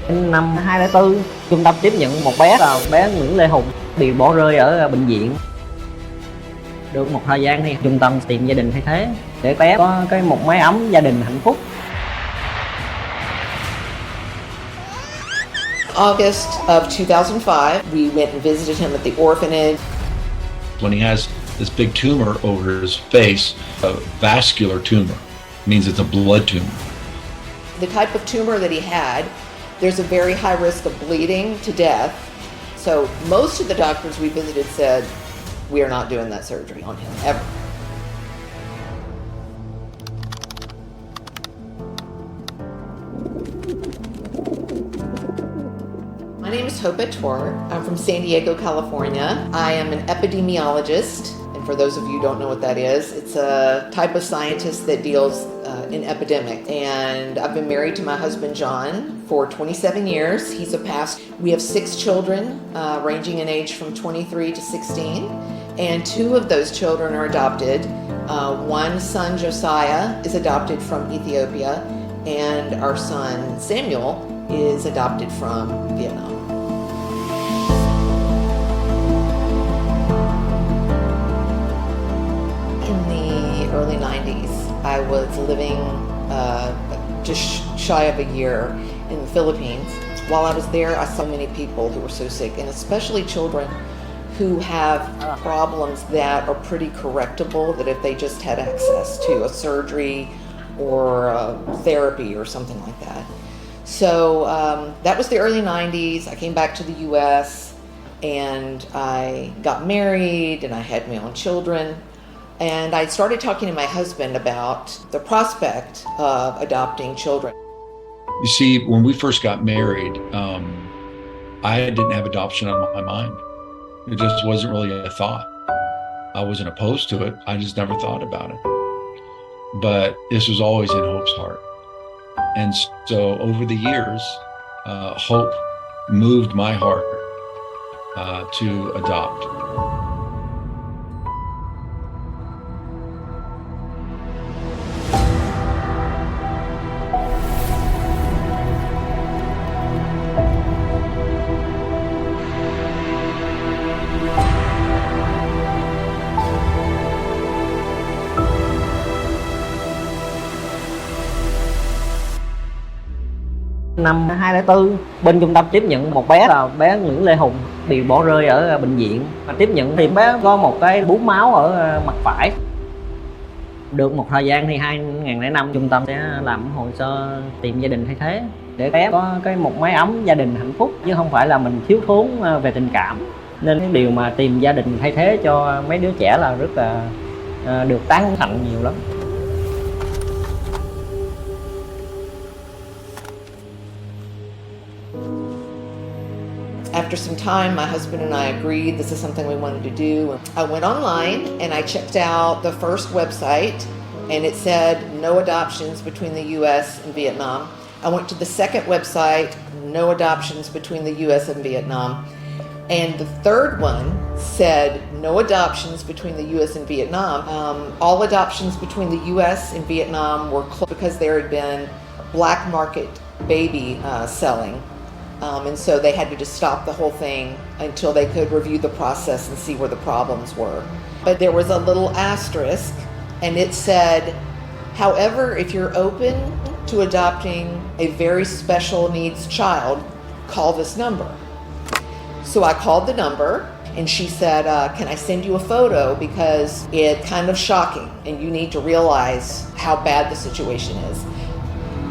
Năm 2004, trung tâm tiếp nhận một bé là bé Nguyễn Lê Hùng bị bỏ rơi ở bệnh viện. Được một thời gian thì trung tâm tìm gia đình thay thế để bé có một mái ấm gia đình hạnh phúc. August of 2005, we went and visited him at the orphanage. When he has this big tumor over his face, a vascular tumor, means it's a blood tumor. The type of tumor that he had, there's a very high risk of bleeding to death. So most of the doctors we visited said, we are not doing that surgery on him ever. My name is Hope Ettore. I'm from San Diego, California. I am an epidemiologist. And for those of you who don't know what that is, it's a type of scientist that deals in epidemics. And I've been married to my husband, John, for 27 years. He's a pastor. We have 6 children, ranging in age from 23 to 16. And 2 of those children are adopted. One son, Josiah, is adopted from Ethiopia. And our son, Samuel, is adopted from Vietnam. In the early 90s, I was living just shy of a year in the Philippines. While I was there, I saw many people who were so sick, and especially children who have problems that are pretty correctable, that if they just had access to a surgery or therapy or something like that. So that was the early 90s. I came back to the US and I got married and I had my own children. And I started talking to my husband about the prospect of adopting children. You see, when we first got married, I didn't have adoption on my mind. It just wasn't really a thought. I wasn't opposed to it. I just never thought about it. But this was always in Hope's heart. And so over the years, Hope moved my heart to adopt. Năm 2004, bên trung tâm tiếp nhận một bé là bé Nguyễn Lê Hùng bị bỏ rơi ở bệnh viện. Và tiếp nhận thì bé có một cái bú máu ở mặt phải. Được một thời gian thì 2005 trung tâm sẽ làm hồ sơ tìm gia đình thay thế để bé có một mái ấm gia đình hạnh phúc, chứ không phải là mình thiếu thốn về tình cảm. Nên cái điều mà tìm gia đình thay thế cho mấy đứa trẻ là rất là được tán thành nhiều lắm. After some time, my husband and I agreed this is something we wanted to do. I went online and I checked out the first website and it said no adoptions between the US and Vietnam. I went to the second website, no adoptions between the US and Vietnam. And the third one said no adoptions between the US and Vietnam. All adoptions between the US and Vietnam were closed because there had been black market baby selling. And so they had to just stop the whole thing until they could review the process and see where the problems were. But there was a little asterisk and it said, however, if you're open to adopting a very special needs child, call this number. So I called the number and she said, can I send you a photo because it's kind of shocking and you need to realize how bad the situation is.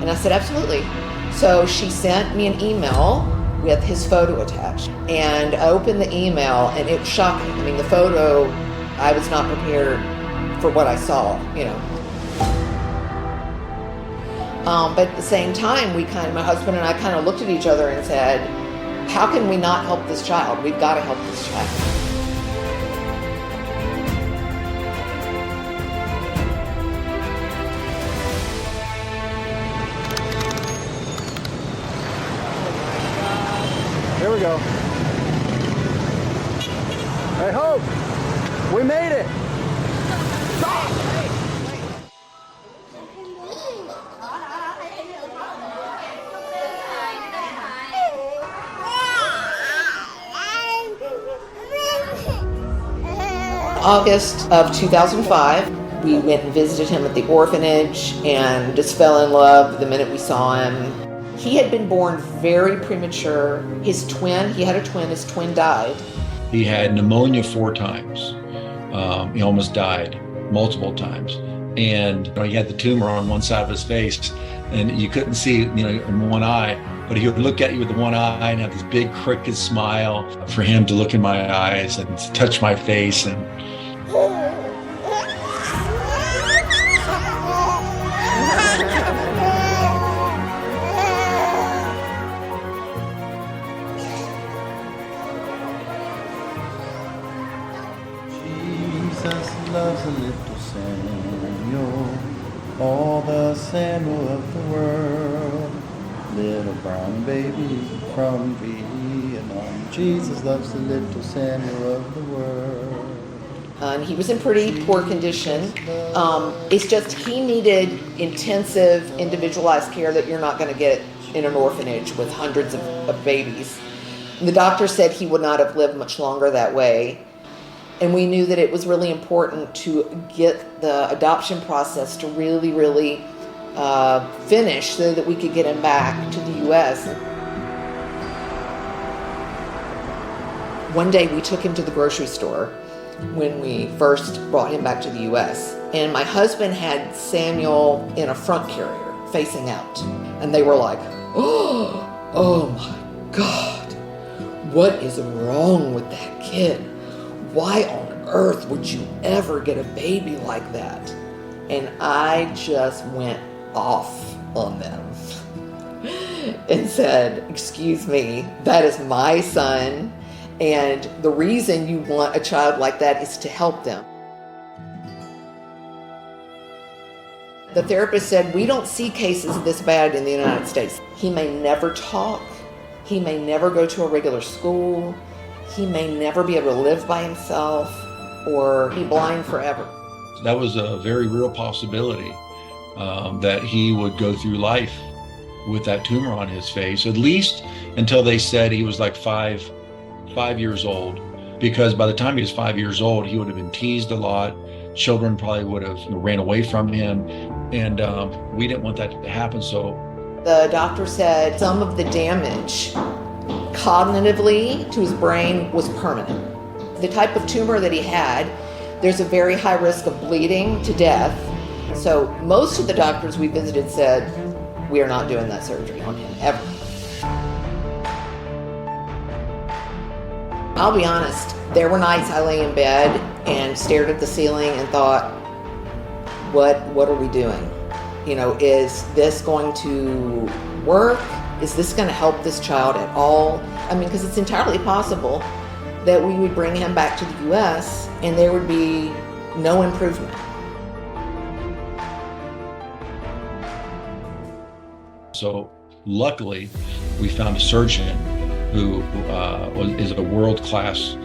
And I said, absolutely. So she sent me an email with his photo attached, and I opened the email and it was shocking. I mean, the photo, I was not prepared for what I saw, you know. But at the same time, my husband and I kind of looked at each other and said, how can we not help this child? We've got to help this child. Here we go. Hey, Hope, we made it. Stop. August of 2005, we went and visited him at the orphanage and just fell in love the minute we saw him. He had been born very premature. His twin, he had a twin, his twin died. He had pneumonia 4 times. He almost died multiple times. And he had the tumor on one side of his face, and you couldn't see, in one eye, but he would look at you with the one eye and have this big crooked smile. For him to look in my eyes and to touch my face, and Jesus loves a little Samuel, all the Samuel of the world, little brown baby from Vietnam. Jesus loves the little Samuel of the world. And he was in pretty poor condition. It's just he needed intensive, individualized care that you're not going to get in an orphanage with hundreds of babies. The doctor said he would not have lived much longer that way. And we knew that it was really important to get the adoption process to really, really finish so that we could get him back to the U.S. One day we took him to the grocery store when we first brought him back to the U.S. And my husband had Samuel in a front carrier facing out. And they were like, oh my God, what is wrong with that kid? Why on earth would you ever get a baby like that? And I just went off on them and said, excuse me, that is my son. And the reason you want a child like that is to help them. The therapist said, we don't see cases this bad in the United States. He may never talk. He may never go to a regular school. He may never be able to live by himself or be blind forever. that was a very real possibility, that he would go through life with that tumor on his face, at least until they said he was like five years old. Because by the time he was 5 years old, he would have been teased a lot. Children probably would have ran away from him. And we didn't want that to happen. So the doctor said some of the damage cognitively to his brain was permanent. The type of tumor that he had, there's a very high risk of bleeding to death. So most of the doctors we visited said, we are not doing that surgery on him ever. I'll be honest, there were nights I lay in bed and stared at the ceiling and thought, what are we doing? You know, is this going to work? Is this going to help this child at all? I mean, because it's entirely possible that we would bring him back to the US and there would be no improvement. So luckily, we found a surgeon who is a world-class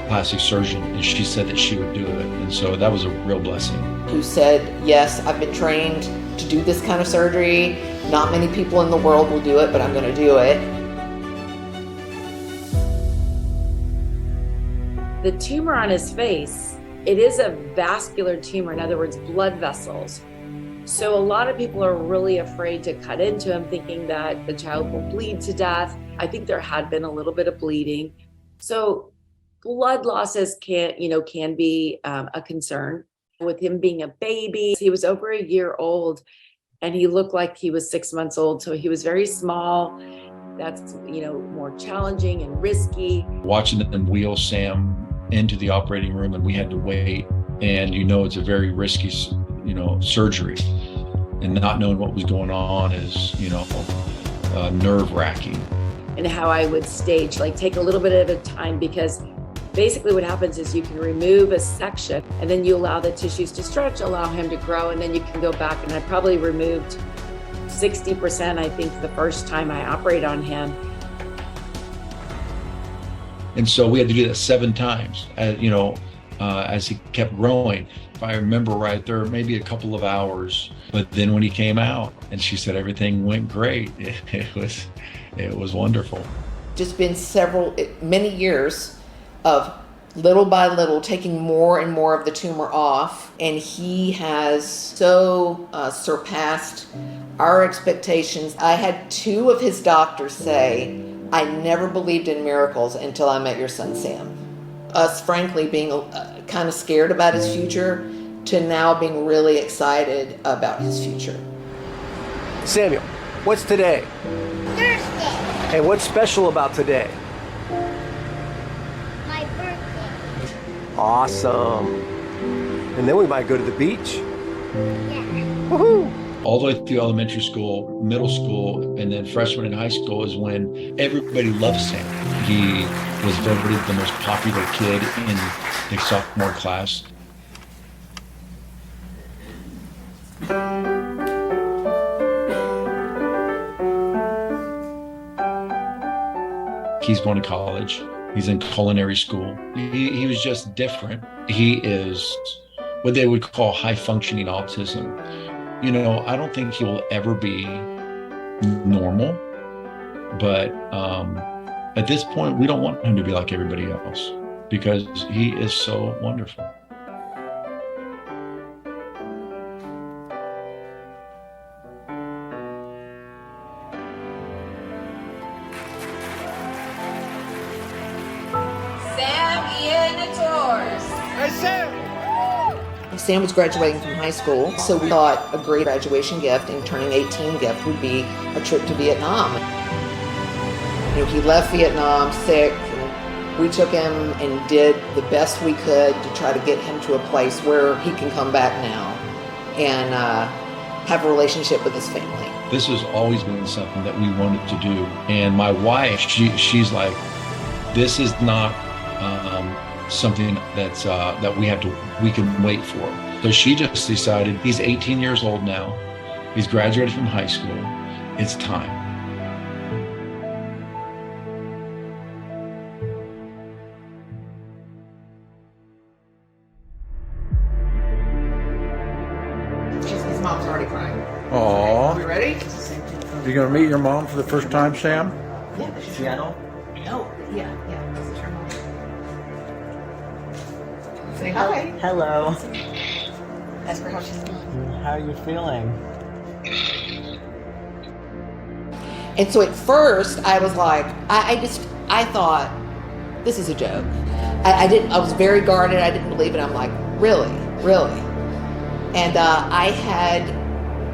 plastic surgeon, and she said that she would do it. And so that was a real blessing. Who said, yes, I've been trained to do this kind of surgery. Not many people in the world will do it, but I'm going to do it. The tumor on his face, it is a vascular tumor, in other words, blood vessels. So a lot of people are really afraid to cut into him, thinking that the child will bleed to death. I think there had been a little bit of bleeding. So blood losses can be a concern. With him being a baby, he was over a year old and he looked like he was 6 months old. So he was very small. That's, more challenging and risky. Watching them wheel Sam into the operating room, and we had to wait. And it's a very risky, surgery. And not knowing what was going on is, nerve-wracking. And how I would stage, take a little bit at a time, because basically what happens is you can remove a section and then you allow the tissues to stretch, allow him to grow, and then you can go back. And I probably removed 60%, I think, the first time I operated on him. And so we had to do that 7 times, as he kept growing. If I remember right, there were maybe a couple of hours, but then when he came out and she said everything went great, it was wonderful. Just been many years of little by little, taking more and more of the tumor off. And he has so surpassed our expectations. I had 2 of his doctors say, I never believed in miracles until I met your son, Sam. Us, frankly, being kind of scared about his future to now being really excited about his future. Samuel, what's today? Thursday, And what's special about today? my birthday. Awesome. And then we might go to the beach. Yeah. Woohoo! All the way through elementary school, middle school, and then freshman in high school is when everybody loved Sam. He was voted the most popular kid in the sophomore class. He's going to college. He's in culinary school. He was just different. He is what they would call high functioning autism. You know, I don't think he will ever be normal, but at this point, we don't want him to be like everybody else because he is so wonderful. Sam was graduating from high school, so we thought a great graduation gift and turning 18 gift would be a trip to Vietnam. You know, he left Vietnam sick. And we took him and did the best we could to try to get him to a place where he can come back now and have a relationship with his family. This has always been something that we wanted to do. And my wife, she's like, this is not something that's that we can wait for. So she just decided, he's 18 years old now. He's graduated from high school. It's time. His mom's already crying. Aww. Are we ready? You're going to meet your mom for the first time, Sam? Yeah. Seattle. Oh, yeah. This is her mom. Say hi. Hello. Ask her how she's doing. How are you feeling? And so at first I was like, I thought this is a joke. I was very guarded. I didn't believe it. I'm like, really? And I had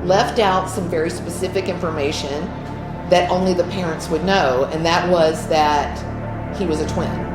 left out some very specific information that only the parents would know. And that was that he was a twin.